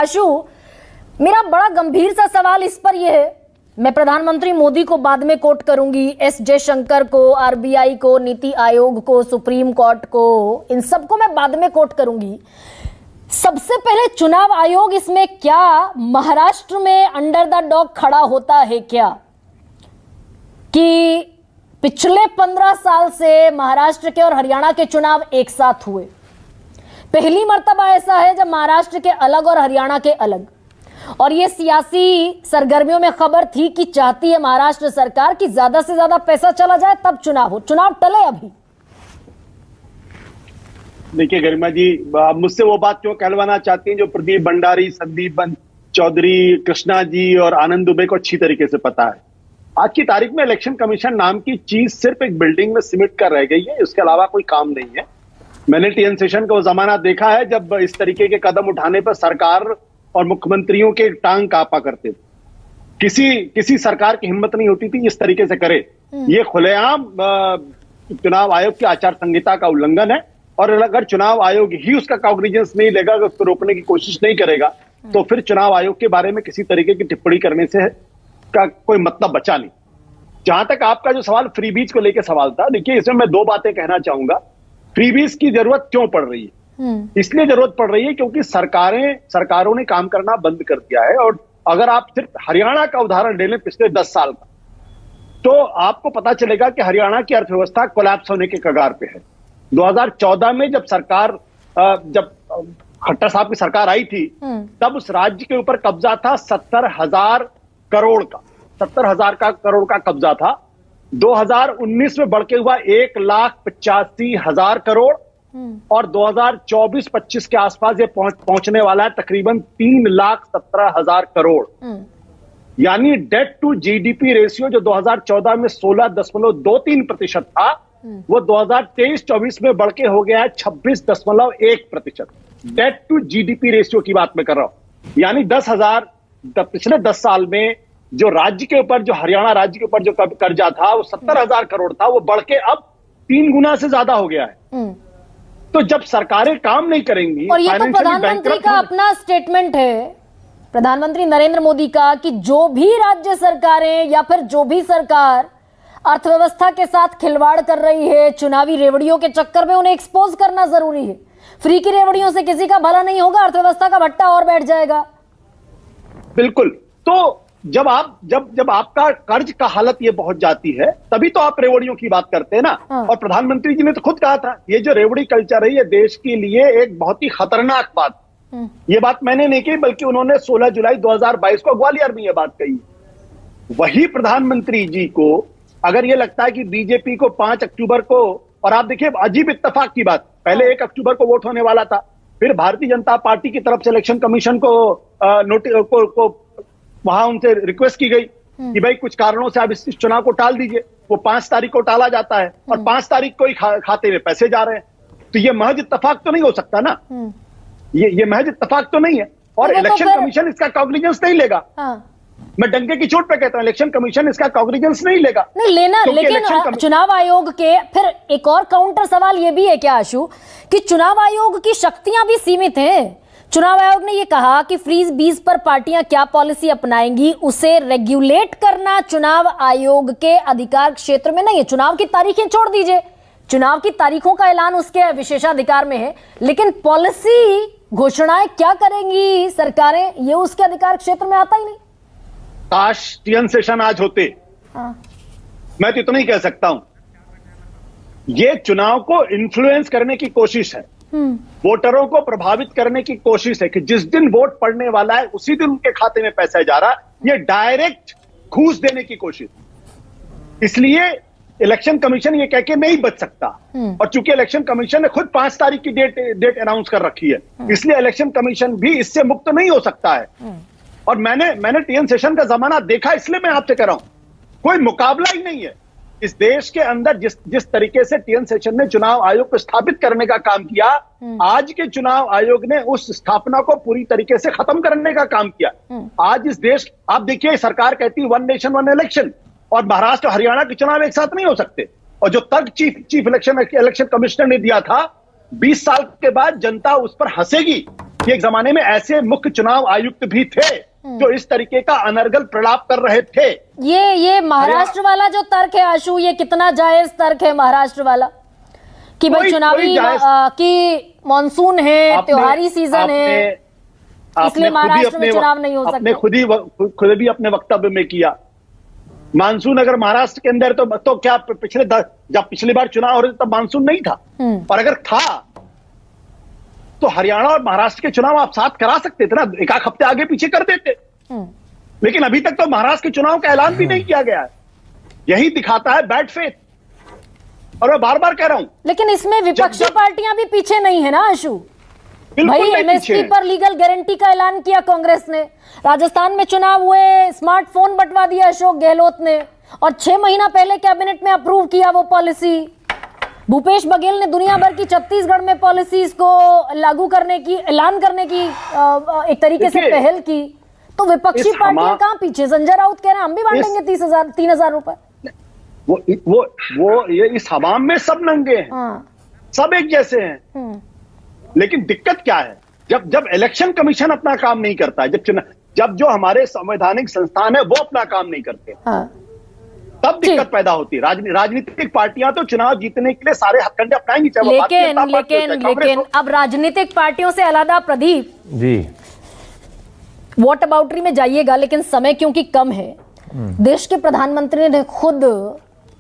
आशु, मेरा बड़ा गंभीर सा सवाल इस पर यह है, मैं प्रधानमंत्री मोदी को बाद में कोट करूंगी, एस जयशंकर को, आरबीआई को, नीति आयोग को, सुप्रीम कोर्ट को, इन सबको मैं बाद में कोट करूंगी। सबसे पहले चुनाव आयोग इसमें क्या महाराष्ट्र में अंडर द डॉग खड़ा होता है क्या, कि पिछले 15 साल से महाराष्ट्र के और हरियाणा के चुनाव एक साथ हुए। पहली मर्तबा ऐसा है जब महाराष्ट्र के अलग और हरियाणा के अलग, और ये सियासी सरगर्मियों में खबर थी कि चाहती है महाराष्ट्र सरकार कि ज्यादा से ज्यादा पैसा चला जाए तब चुनाव हो। चुनाव टले अभी। देखिए गरिमा जी, आप मुझसे वो बात क्यों कहलवाना चाहती हैं जो प्रदीप भंडारी, संदीप चौधरी, कृष्णा जी और आनंद दुबे को अच्छी तरीके से पता है। आज की तारीख में इलेक्शन कमीशन नाम की चीज सिर्फ एक बिल्डिंग में सिमट कर रह गई है, उसके अलावा कोई काम नहीं है। मैंने टीएन सेशन का वो जमाना देखा है जब इस तरीके के कदम उठाने पर सरकार और मुख्यमंत्रियों के टांग कांपा करते थे। किसी सरकार की हिम्मत नहीं होती थी इस तरीके से करे। ये खुलेआम चुनाव आयोग की आचार संहिता का उल्लंघन है, और अगर चुनाव आयोग ही उसका कॉग्निजेंस नहीं लेगा, उसको रोकने की कोशिश नहीं करेगा, तो फिर चुनाव आयोग के बारे में किसी तरीके की टिप्पणी करने से का कोई मतलब बचा नहीं। जहां तक आपका जो सवाल फ्रीबीज को लेकर सवाल था, देखिए इसमें मैं दो बातें कहना चाहूंगा। फ्रीबीज की जरूरत क्यों पड़ रही है? इसलिए जरूरत पड़ रही है क्योंकि सरकारों ने काम करना बंद कर दिया है। और अगर आप सिर्फ हरियाणा का उदाहरण ले लें पिछले 10 साल का, तो आपको पता चलेगा कि हरियाणा की अर्थव्यवस्था कोलैप्स होने के कगार पे है। 2014 में जब खट्टर साहब की सरकार आई थी, तब उस राज्य के ऊपर कब्जा था 70,000 करोड़ का, 70,000 करोड़ का कब्जा था। 2019 में बढ़ के हुआ 1,85,000 करोड़, और 2024-25 के आसपास ये पहुंचने वाला है तकरीबन 3,17,000 करोड़। यानी डेट टू जीडीपी रेशियो जो 2014 में 16.23% था, वो 2023-24 में बढ़ के हो गया है 26.1%। डेट टू जीडीपी रेशियो की बात मैं कर रहा हूं। यानी पिछले 10 साल में जो राज्य के ऊपर, जो हरियाणा राज्य के ऊपर जो कर्जा था वो 70,000 करोड़ था, वो बढ़ के अब 3 गुना से ज्यादा हो गया है। तो जब सरकारें काम नहीं करेंगी, और ये तो प्रधानमंत्री का अपना स्टेटमेंट है, प्रधानमंत्री नरेंद्र मोदी का, कि जो भी राज्य सरकारें या फिर जो भी सरकार अर्थव्यवस्था के साथ खिलवाड़ कर रही है, चुनावी रेवड़ियों के चक्कर में उन्हें एक्सपोज करना जरूरी है। फ्री की रेवड़ियों से किसी का भला नहीं होगा, अर्थव्यवस्था का भट्टा और बैठ जाएगा। बिल्कुल। तो जब आपका कर्ज का हालत ये पहुंच जाती है, तभी तो आप रेवड़ियों की बात करते हैं ना। और प्रधानमंत्री जी ने तो खुद कहा था, ये जो रेवड़ी कल्चर है ये देश के लिए एक बहुत ही खतरनाक बात। ये बात मैंने नहीं कही, बल्कि उन्होंने 16 जुलाई 2022 को ग्वालियर में ये बात कही। वही प्रधानमंत्री जी को अगर ये लगता है कि बीजेपी को 5 अक्टूबर को, और आप देखिए अजीब इत्तेफाक की बात, पहले 1 अक्टूबर को वोट होने वाला था, फिर भारतीय जनता पार्टी की तरफ से इलेक्शन कमीशन को वहां उनसे रिक्वेस्ट की गई कि भाई कुछ कारणों से आप इस चुनाव को टाल दीजिए। वो 5 तारीख को टाला जाता है, और 5 तारीख को ही खाते में पैसे जा रहे हैं। तो ये महज इत्तेफाक तो नहीं हो सकता ना, ये महज इत्तेफाक तो नहीं है। और इलेक्शन कमीशन इसका कॉग्निजेंस नहीं लेगा। मैं डंके की चोट पे कहता हूं, इलेक्शन कमीशन इसका कॉग्निजेंस नहीं लेगा। नहीं लेना, लेकिन चुनाव आयोग के फिर एक और काउंटर सवाल ये भी है क्या आशु, कि चुनाव आयोग की शक्तियां भी सीमित हैं। चुनाव आयोग ने ये कहा कि फ्रीज 20 पर पार्टियां क्या पॉलिसी अपनाएंगी, उसे रेगुलेट करना चुनाव आयोग के अधिकार क्षेत्र में नहीं है। चुनाव की तारीखें छोड़ दीजिए, चुनाव की तारीखों का ऐलान उसके विशेषाधिकार में है, लेकिन पॉलिसी घोषणाएं क्या करेंगी सरकारें, ये उसके अधिकार क्षेत्र में आता ही नहीं। काश टीएन सेशन आज होते। मैं तो इतना ही कह सकता हूं, ये चुनाव को इन्फ्लुएंस करने की कोशिश है, वोटरों को प्रभावित करने की कोशिश है कि जिस दिन वोट पड़ने वाला है उसी दिन उनके खाते में पैसा जा रहा है। ये डायरेक्ट घूस देने की कोशिश। इसलिए इलेक्शन कमीशन ये कह के नहीं बच सकता, और चूंकि इलेक्शन कमीशन ने खुद 5 तारीख की डेट अनाउंस कर रखी है, इसलिए इलेक्शन कमीशन भी इससे मुक्त नहीं हो सकता है। और मैंने टीएन सेशन का जमाना देखा, इसलिए मैं आपसे कह रहा हूं, कोई मुकाबला ही नहीं है इस देश के अंदर। जिस तरीके से टीएन सेशन ने चुनाव आयोग को स्थापित करने का काम किया, आज के चुनाव आयोग ने उस स्थापना को पूरी तरीके से खत्म करने का काम किया। आज इस देश, आप देखिए सरकार कहती है 1 नेशन 1 इलेक्शन, और महाराष्ट्र और हरियाणा के चुनाव एक साथ नहीं हो सकते। और जो तर्क चीफ इलेक्शन कमिश्नर ने दिया था, 20 साल के बाद जनता उस पर हंसेगी कि एक जमाने में ऐसे मुख्य चुनाव आयुक्त भी थे जो इस तरीके का अनर्गल प्रलाप कर रहे थे। ये महाराष्ट्र वाला जो तर्क है आशु, ये कितना जायज तर्क है महाराष्ट्र वाला कि भाई चुनावी कि मॉनसून है, त्योहारी सीजन है, इसलिए महाराष्ट्र में चुनाव नहीं हो सकता। आपने खुद भी अपने वक्तव्य में किया, मानसून अगर महाराष्ट्र के अंदर तो क्या जब पिछली बार चुनाव हो रहे थे तब मानसून नहीं था, और अगर था तो हरियाणा और महाराष्ट्र के चुनाव आप साथ करा सकते थे ना, एक हफ्ते आगे पीछे कर देते। लेकिन अभी तक तो महाराष्ट्र के चुनाव का ऐलान भी नहीं किया गया है। यही दिखाता है बैड फेथ, और मैं बार बार कह रहा हूं। लेकिन इसमें विपक्षी पार्टियां भी पीछे नहीं है ना आशु भाई। एमएसपी पर लीगल गारंटी का ऐलान किया कांग्रेस ने, राजस्थान में चुनाव हुए, स्मार्टफोन बंटवा दिया अशोक गहलोत ने, और 6 महीना पहले कैबिनेट में अप्रूव किया वो पॉलिसी। भूपेश बघेल ने दुनिया भर की छत्तीसगढ़ में पॉलिसीज को लागू करने की, ऐलान करने की एक तरीके से पहल की। तो विपक्षी पार्टियां कहां पीछे? संजय राउत कह रहे हैं हम भी बांटेंगे 3,000 रुपए। वो ये इस हवाम में सब नंगे हैं। हाँ। सब एक जैसे हैं। लेकिन दिक्कत क्या है, जब इलेक्शन कमीशन अपना काम नहीं करता है, जब जो हमारे संवैधानिक संस्थान है वो अपना काम नहीं करते, हाँ। तब दिक्कत पैदा होती है। राजनीतिक पार्टियां तो चुनाव जीतने के लिए सारे हथकंडे अपनाएंगी, चाहे वो भारतीय जनता पार्टी हो, चाहे कांग्रेस हो। अब राजनीतिक पार्टियों से अलग प्रदीप जी वॉट अबाउटरी में जाइएगा, लेकिन समय क्योंकि कम है, देश के प्रधानमंत्री ने खुद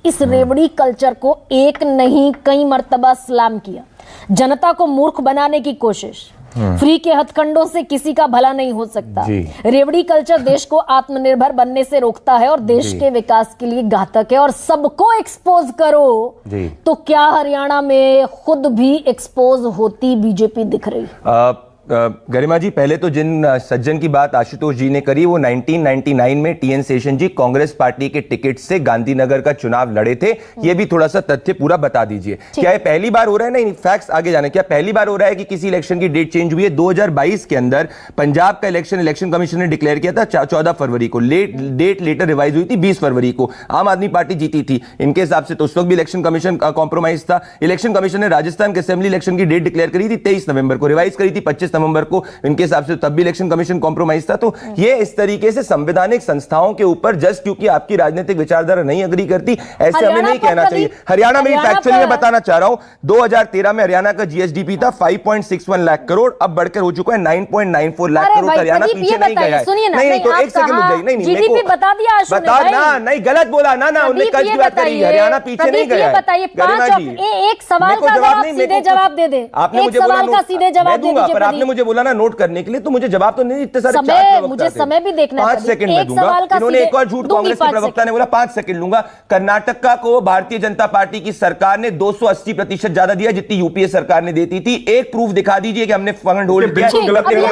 इस रेवड़ी कल्चर को एक नहीं कई मर्तबा सलाम किया। जनता को मूर्ख बनाने की कोशिश, फ्री के हथकंडों से किसी का भला नहीं हो सकता। रेवड़ी कल्चर देश को आत्मनिर्भर बनने से रोकता है और देश के विकास के लिए घातक है। और सबको एक्सपोज करो तो क्या हरियाणा में खुद भी एक्सपोज होती बीजेपी दिख रही? गरिमा जी, पहले तो जिन सज्जन की बात आशुतोष जी ने करी, वो 1999 में टीएन शेषन जी कांग्रेस पार्टी के टिकट से गांधीनगर का चुनाव लड़े थे। ये भी थोड़ा सा तथ्य पूरा बता दीजिए। क्या ये पहली बार हो रहा है? नहीं, फैक्ट्स आगे जाने। क्या पहली बार हो रहा है कि किसी इलेक्शन की डेट चेंज हुई है? 2022 के अंदर पंजाब का इलेक्शन कमीशन ने डिक्लेयर किया था 14 फरवरी को, डेट लेटर रिवाइज हुई थी 20 फरवरी को। आम आदमी पार्टी जीती थी इनके हिसाब से, तो उस वक्त भी इलेक्शन कमीशन कॉम्प्रोमाइज था। इलेक्शन कमीशन ने राजस्थान के असेंबली इलेक्शन की डेट डिक्लेयर करी थी 23 नवंबर को, रिवाइज करी थी 25 नवंबर को इनके हिसाब से, तब भी इलेक्शन कमीशन कॉम्प्रोमाइज था। तो ये इस तरीके से संवैधानिक संस्थाओं के ऊपर जस्ट क्योंकि आपकी राजनीतिक विचारधारा नहीं अग्री करती, ऐसे हमें नहीं कहना चाहिए। हरियाणा में फैक्चुअली मैं बताना चाह रहा हूं, 2013 में हरियाणा का जीएसडीपी था 5.61 लाख करोड़, अब बढ़कर हो चुका है 9.94 लाख करोड़। हरियाणा पीछे नहीं गया है। नहीं तो एक सेकंड रुक जाइए। नहीं जीडीपी बता दिया बता ना, नहीं गलत बोला ना, उन्होंने कल की बात करी, हरियाणा पीछे नहीं गया है। एक सवाल का सीधे जवाब दे दे, आपने मुझे बोला सीधे जवाब दे दीजिए, पर आपने मुझे बोला ना नोट करने के लिए, तो मुझे जवाब तो नहीं, इतने सारे मुझे समय भी देखना है। 5 सेकंड में दूंगा। इन्होंने एक और झूठ, कांग्रेस के प्रवक्ता ने बोला 5 सेकंड लूंगा। कर्नाटक को भारतीय जनता पार्टी की सरकार ने 280% ज्यादा दिया जितनी यूपीए सरकार ने देती थी। एक प्रूफ दिखा दीजिए कि हमने फंड होल्ड किया,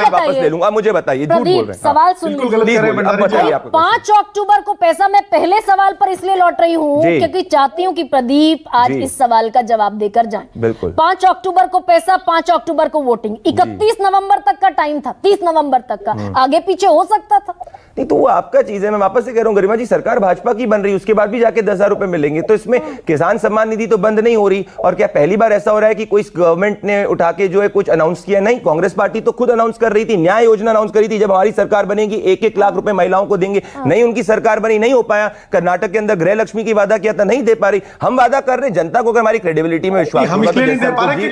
वापस ले लूंगा। मुझे बताइए, झूठ बोल रहे हैं। सवाल सुन लीजिए। 5 अक्टूबर को पैसा, मैं पहले सवाल पर इसलिए लौट रही हूँ क्योंकि चाहती हूँ कि प्रदीप आज इस सवाल का जवाब देकर जाए। बिल्कुल। 5 अक्टूबर को पैसा, 5 अक्टूबर को वोटिंग, 31 नवंबर तक का टाइम था, 30 नवंबर तक का, आगे पीछे हो सकता था। नहीं तो वो आपका चीज है। मैं वापस से कह रहा हूं गरिमा जी, सरकार भाजपा की बन रही, उसके बाद भी जाके 10,000 रुपए मिलेंगे, तो इसमें किसान सम्मान निधि तो बंद नहीं हो रही। और क्या पहली बार ऐसा हो रहा है कि कोई गवर्नमेंट ने उठा के जो है कुछ अनाउंस किया? नहीं, कांग्रेस पार्टी तो खुद अनाउंस कर रही थी, न्याय योजना अनाउंस करी थी, जब हमारी सरकार बनेगी 1-1 लाख रुपए महिलाओं को देंगे। नहीं, उनकी सरकार बनी, नहीं हो पाया। कर्नाटक के अंदर गृह लक्ष्मी की वादा किया था, नहीं दे पा रही। हम वादा कर रहे हैं, जनता को अगर हमारी क्रेडिबिलिटी में विश्वास होगा तो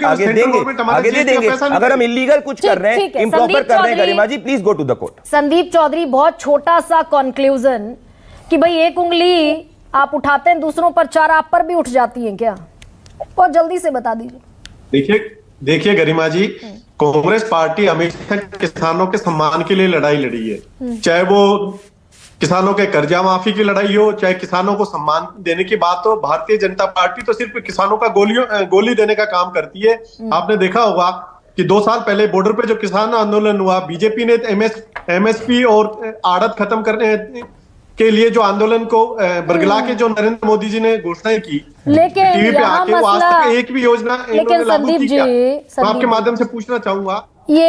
आगे दे देंगे। अगर हम इलीगल कुछ कर रहे हैं, इम्प्रॉपर कर रहे हैं, Garima ji please go to the court. Sandeep Chaudhary, बहुत छोटा सा कंक्लूजन कि भाई एक उंगली आप उठाते हैं दूसरों पर, 4 आप पर भी उठ जाती हैं क्या? बहुत जल्दी से बता दीजिए। देखिए गरिमा जी, कांग्रेस पार्टी हमेशा किसानों के सम्मान के लिए लड़ाई लड़ी है, चाहे वो किसानों के कर्जा माफी की लड़ाई हो, चाहे किसानों को सम्मान देने की बात हो। भारतीय जनता पार्टी तो सिर्फ किसानों का गोली देने का काम करती है। आपने देखा होगा कि 2 साल पहले बॉर्डर पे जो किसान आंदोलन हुआ, बीजेपी ने एमएसपी और आड़त खत्म करने के लिए जो आंदोलन को बरगला के जो नरेंद्र मोदी जी ने घोषणाएं की, लेकिन टीवी पे आके, वो आज तक एक भी योजना इन्होंने लागू की क्या? मैं आपके माध्यम से पूछना चाहूंगा। ये